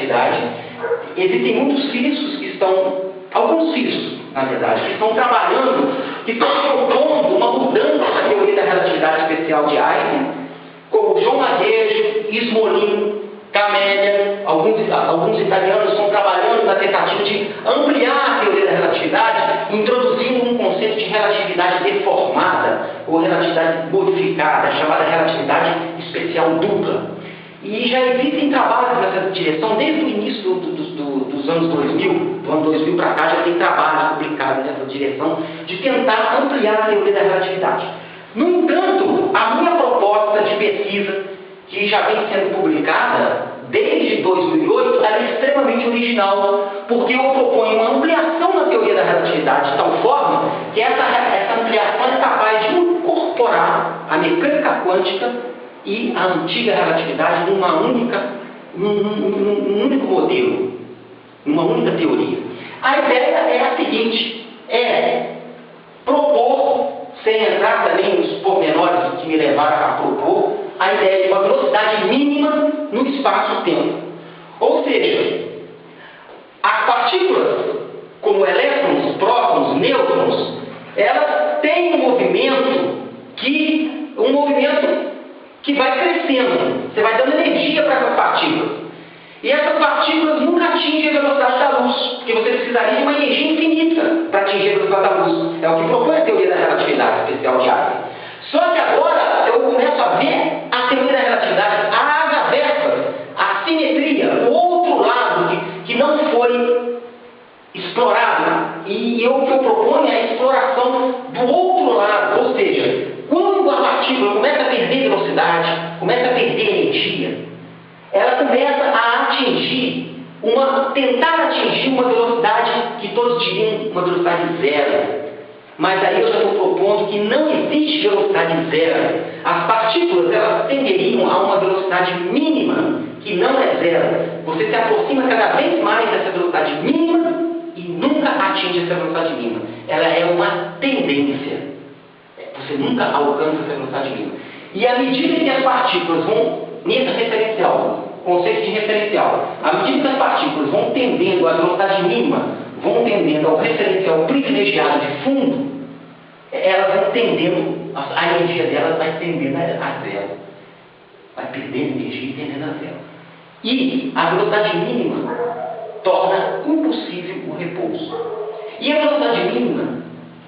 relatividade, existem muitos físicos que estão, alguns físicos, na verdade, que estão trabalhando, que estão propondo uma mudança da teoria da relatividade especial de Einstein, como João Maguejo, Smolin, Camélia, alguns italianos estão trabalhando na tentativa de ampliar a teoria da relatividade, introduzindo um conceito de relatividade deformada ou relatividade modificada, chamada relatividade especial dupla. E já existem trabalhos nessa direção desde o início dos anos 2000, do ano 2000 para cá já tem trabalhos publicados nessa direção de tentar ampliar a teoria da relatividade. No entanto, a minha proposta de pesquisa, que já vem sendo publicada desde 2008, ela é extremamente original, porque eu proponho uma ampliação na teoria da relatividade de tal forma que essa ampliação é capaz de incorporar a mecânica quântica e a antiga relatividade num único modelo, numa única teoria. A ideia é a seguinte, propor, sem entrar também nos pormenores que me levaram a propor, a ideia de uma velocidade mínima no espaço-tempo. Ou seja, as partículas, como elétrons, prótons, nêutrons, elas têm um movimento que vai crescendo. Você vai dando energia para essas partículas. E essas partículas nunca atingem a velocidade da luz, porque você precisaria de uma energia infinita para atingir a velocidade da luz. É o que propõe a teoria da relatividade especial de Einstein. Só que agora eu começo a ver a teoria da relatividade, as aversas, a simetria, o outro lado que não foi explorado. E o que eu proponho é a exploração do outro lado, ou seja, quando a partícula começa a perder velocidade, começa a perder energia, ela começa a tentar atingir uma velocidade que todos diriam uma velocidade zero. Mas aí eu já estou propondo que não existe velocidade zero. As partículas, elas tenderiam a uma velocidade mínima, que não é zero. Você se aproxima cada vez mais dessa velocidade mínima e nunca atinge essa velocidade mínima. Ela é uma tendência. Você nunca alcança essa velocidade mínima. E à medida que as partículas vão, nesse referencial, conceito de referencial, à medida que as partículas vão tendendo à velocidade mínima, vão tendendo ao referencial privilegiado de fundo, elas vão tendendo, a energia delas vai tendendo a zero. Vai perdendo energia e tendendo a zero. E a velocidade mínima torna impossível o repouso. E a velocidade mínima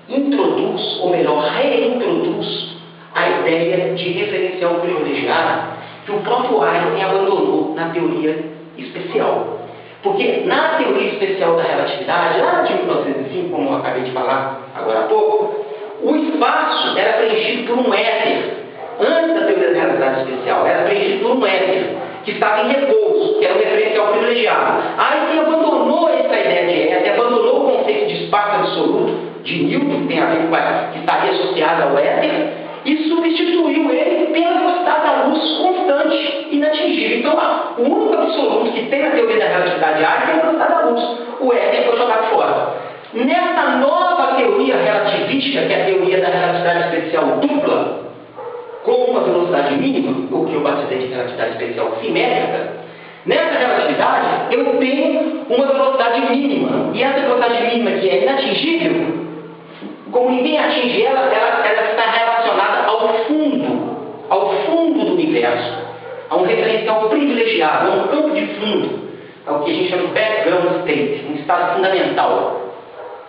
introduz, ou melhor, reintroduz a ideia de referencial privilegiado que o próprio Einstein abandonou na teoria especial. Porque na teoria especial da relatividade, lá de 1905, como eu acabei de falar agora há pouco, o espaço era preenchido por um éter. Antes da teoria da relatividade especial, era preenchido por um éter, que estava em repouso, que era um referencial privilegiado. Einstein abandonou essa ideia de éter, abandonou o conceito de espaço absoluto de Newton, que tem a ver com que estaria associado ao éter, e substituiu ele pela velocidade da luz constante, inatingível. Então, o único absoluto que tem na teoria da relatividade Einstein é a velocidade da luz. O éter foi jogado fora. Nessa nova teoria relativística, que é a teoria da relatividade especial dupla, com uma velocidade mínima, o que eu batizei de relatividade especial simétrica, nessa relatividade eu tenho uma velocidade mínima. E essa velocidade mínima, que é inatingível, como ninguém atinge ela está relacionada ao fundo do universo, a um referencial privilegiado, a um campo de fundo, ao que a gente chama de background state, um estado fundamental,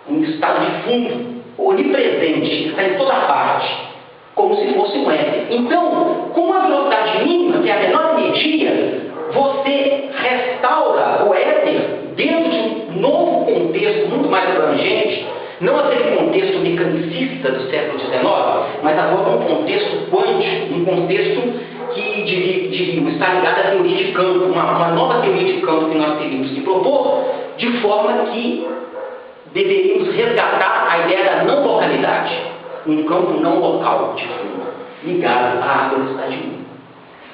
um estado de fundo onipresente, que está em toda parte, como se fosse um éter. Então, com uma velocidade mínima, que é a menor energia, você restaura o éter dentro de um novo contexto muito mais abrangente, não aquele contexto mecanicista do século XIX, mas agora um contexto quântico, um contexto que diríamos está ligado à teoria de campo, uma nova teoria de campo que nós teríamos que propor, de forma que deveríamos resgatar a ideia da não localidade, um campo não local de fundo, ligado à velocidade mínima.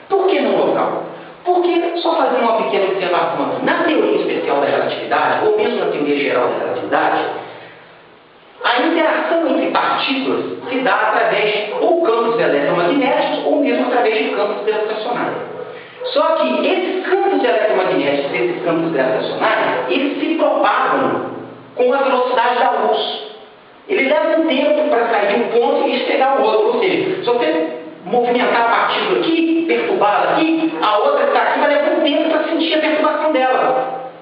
Por que não local? Porque, só fazendo uma pequena observação aqui, na teoria especial da relatividade, ou mesmo na teoria geral da relatividade, a interação entre partículas se dá através de ou campos eletromagnéticos ou mesmo através de campos gravitacionais. Só que esses campos eletromagnéticos, esses campos gravitacionais, eles se propagam com a velocidade da luz. Ele leva um tempo para sair de um ponto e chegar ao outro. Ou seja, se você movimentar a partícula aqui, perturbá-la aqui, a outra que está aqui vai levar um tempo para sentir a perturbação dela.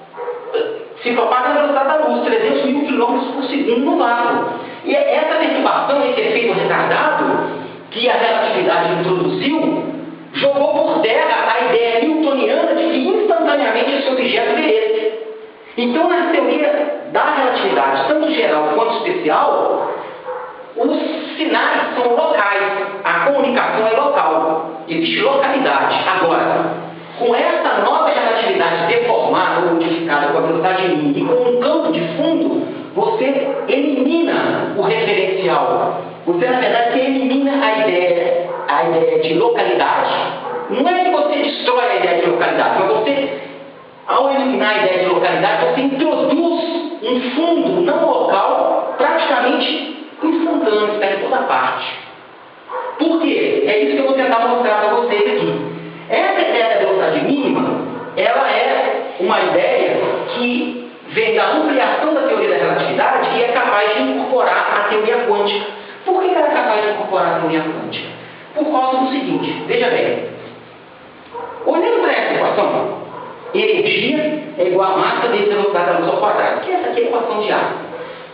Se propaga na velocidade da luz, 300 mil quilômetros por segundo no vácuo. E essa perturbação, esse efeito retardado que a relatividade introduziu, jogou por terra a ideia newtoniana de que instantaneamente esse objeto viesse. Então, na teoria da relatividade, tanto geral quanto especial, os sinais são locais, a comunicação é local, existe localidade. Agora, com essa nova relatividade deformada ou modificada com a velocidade mínima e com um campo de fundo, você elimina o referencial. Você, na verdade, elimina a ideia de localidade. Não é que você destrói a ideia de localidade, mas você, ao eliminar a ideia de localidade, você introduz um fundo não local praticamente instantâneo, está em toda parte. Por quê? É isso que eu vou tentar mostrar para vocês aqui. Essa ideia da velocidade mínima, ela é uma ideia que vem da ampliação da teoria da relatividade e é capaz de incorporar a teoria quântica. Por que ela é capaz de incorporar a teoria quântica? Por causa do seguinte, veja bem, olhando para essa equação, energia é igual a massa vezes a velocidade da luz ao quadrado, que essa aqui é a equação de Einstein.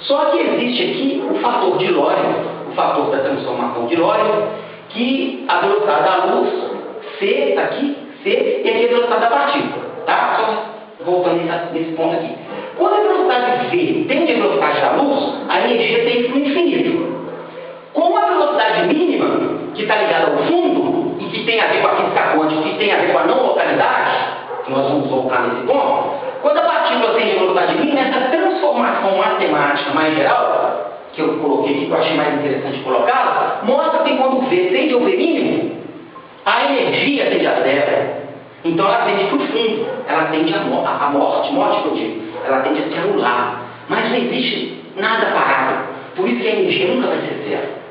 Só que existe aqui o fator de Lorentz, o fator da transformação de Lorentz, que a velocidade da luz, C, está aqui, C, e aqui a velocidade da partícula. Tá? Só voltando nesse ponto aqui. Quando a velocidade V tende a velocidade da luz, a energia tende para o infinito. Com a velocidade mínima, que está ligada ao fundo, e que tem a ver com a física quântica, que tem a ver com a não localidade, que nós vamos voltar nesse ponto, quando a partícula tende a velocidade mínima, essa transformação matemática mais geral, que eu coloquei aqui, que eu achei mais interessante colocá-la, mostra que quando V tende ao V mínimo, a energia tende a zero. Então ela tende para o fundo, ela tende à morte que eu digo, ela tende a se anular. Mas não existe nada parado, por isso que a energia nunca vai ser zero.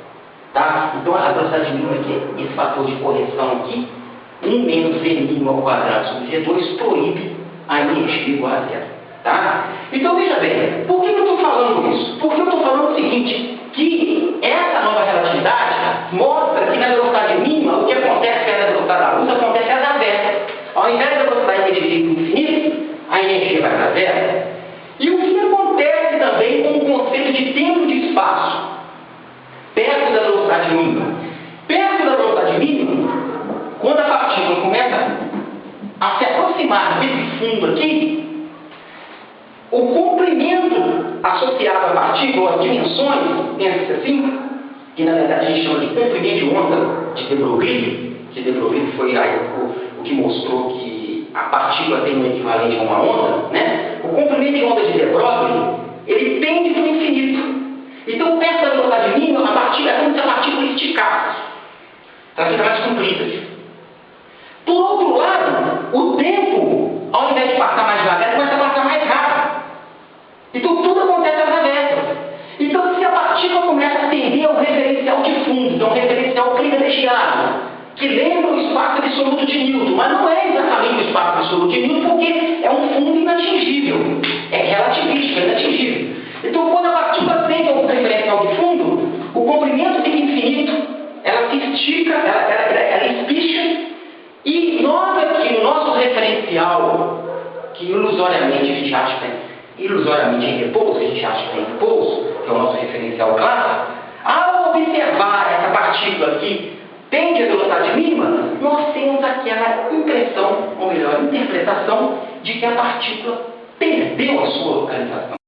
Tá? Então a velocidade mínima aqui, esse fator de correção aqui, 1 menos V mínimo ao quadrado sobre V2 proíbe a energia igual a zero. Tá? Então veja bem, por que eu estou falando isso? Porque eu estou falando o seguinte, que essa nova relatividade mostra que na velocidade mínima, o que acontece que é na velocidade da luz, acontece às avessas. Ao invés da velocidade da energia ir para o infinito, a energia vai para zero. E o que acontece também com o conceito de tempo e de espaço, perto da velocidade mínima? Perto da velocidade mínima, quando a partícula começa a se aproximar desse fundo aqui, o comprimento associado à partícula, as dimensões, pensa assim, que na verdade a gente chama de comprimento de onda de de Broglie, que de Broglie foi o que mostrou que a partícula tem um equivalente a uma onda, né? O comprimento de onda de de Broglie, ele tende para o infinito. Então, perto da velocidade mínima, a partícula é como se a partícula esticasse. Ela fica mais comprida. Por outro lado, o tempo, ao invés de passar mais devagar, começa a passar mais rápido. Então, tudo acontece através. Então, se a partícula começa a tender ao referencial de fundo, então, um referencial privilegiado, que lembra o espaço absoluto de Newton, mas não é exatamente o espaço absoluto de Newton, porque é um fundo inatingível, é relativístico, é inatingível. Então, quando a partícula tende ao referencial de fundo, o comprimento fica infinito, ela se estica, ela espicha, e nós aqui, no nosso referencial, que ilusoriamente a gente acha que tem, ilusoriamente em repouso, a gente acha que tem repouso, que é o nosso referencial clássico, ao observar essa partícula aqui, tende a velocidade mínima, nós temos aquela impressão, ou melhor, interpretação, de que a partícula perdeu a sua localização.